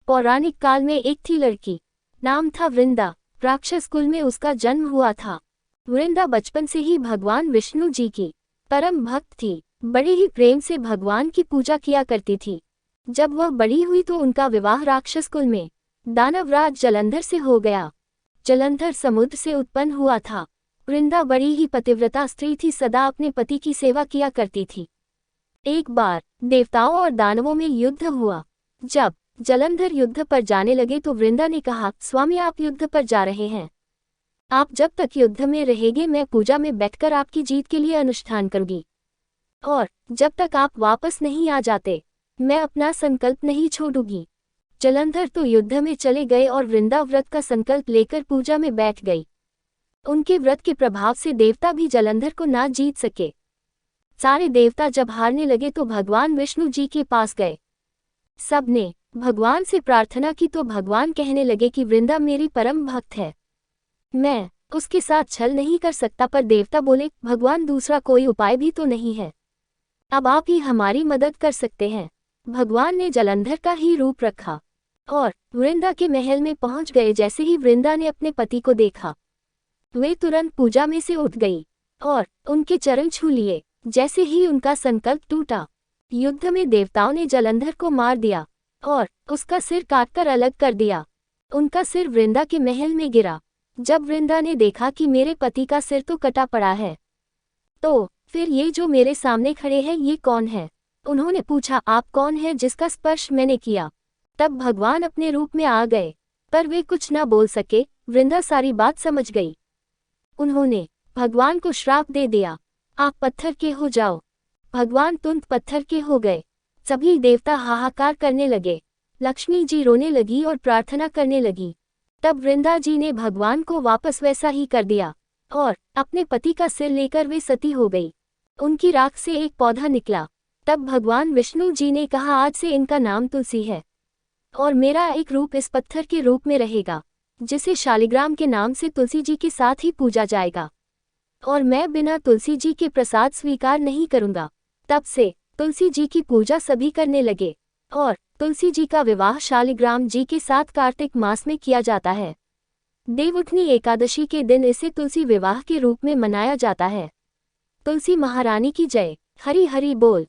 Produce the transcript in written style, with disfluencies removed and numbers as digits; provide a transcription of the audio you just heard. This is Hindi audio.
पौराणिक काल में एक थी लड़की, नाम था वृंदा। राक्षस कुल में उसका जन्म हुआ था। वृंदा बचपन से ही भगवान विष्णु जी की परम भक्त थी। बड़े ही प्रेम से भगवान की पूजा किया करती थी। जब वह बड़ी हुई तो उनका विवाह राक्षस कुल में दानवराज जलंधर से हो गया। जलंधर समुद्र से उत्पन्न हुआ था। वृंदा बड़ी ही पतिव्रता स्त्री थी, सदा अपने पति की सेवा किया करती थी। एक बार देवताओं और दानवों में युद्ध हुआ। जब जलंधर युद्ध पर जाने लगे तो वृंदा ने कहा, स्वामी आप युद्ध पर जा रहे हैं, आप जब तक युद्ध में रहेंगे मैं पूजा में बैठकर आपकी जीत के लिए अनुष्ठान करूंगी, और जब तक आप वापस नहीं आ जाते मैं अपना संकल्प नहीं छोड़ूंगी। जलंधर तो युद्ध में चले गए और वृंदा व्रत का संकल्प लेकर पूजा में बैठ गई। उनके व्रत के प्रभाव से देवता भी जलंधर को ना जीत सके। सारे देवता जब हारने लगे तो भगवान विष्णु जी के पास गए। सबने भगवान से प्रार्थना की तो भगवान कहने लगे कि वृंदा मेरी परम भक्त है, मैं उसके साथ छल नहीं कर सकता। पर देवता बोले, भगवान दूसरा कोई उपाय भी तो नहीं है, अब आप ही हमारी मदद कर सकते हैं। भगवान ने जलंधर का ही रूप रखा और वृंदा के महल में पहुंच गए। जैसे ही वृंदा ने अपने पति को देखा वे तुरंत पूजा में से उठ गई और उनके चरण छू लिए। जैसे ही उनका संकल्प टूटा, युद्ध में देवताओं ने जलंधर को मार दिया और उसका सिर काटकर अलग कर दिया। उनका सिर वृंदा के महल में गिरा। जब वृंदा ने देखा कि मेरे पति का सिर तो कटा पड़ा है, तो फिर ये जो मेरे सामने खड़े हैं ये कौन है? उन्होंने पूछा, आप कौन हैं जिसका स्पर्श मैंने किया? तब भगवान अपने रूप में आ गए, पर वे कुछ न बोल सके। वृंदा सारी बात समझ गई। उन्होंने भगवान को श्राप दे दिया, आप पत्थर के हो जाओ। भगवान तुरंत पत्थर के हो गए। सभी देवता हाहाकार करने लगे। लक्ष्मी जी रोने लगी और प्रार्थना करने लगी। तब वृंदा जी ने भगवान को वापस वैसा ही कर दिया और अपने पति का सिर लेकर वे सती हो गई। उनकी राख से एक पौधा निकला। तब भगवान विष्णु जी ने कहा, आज से इनका नाम तुलसी है और मेरा एक रूप इस पत्थर के रूप में रहेगा, जिसे शालिग्राम के नाम से तुलसी जी के साथ ही पूजा जाएगा, और मैं बिना तुलसी जी के प्रसाद स्वीकार नहीं करूंगा। तब से तुलसी जी की पूजा सभी करने लगे और तुलसी जी का विवाह शालिग्राम जी के साथ कार्तिक मास में किया जाता है। देवउठनी एकादशी के दिन इसे तुलसी विवाह के रूप में मनाया जाता है। तुलसी महारानी की जय। हरि हरि बोल।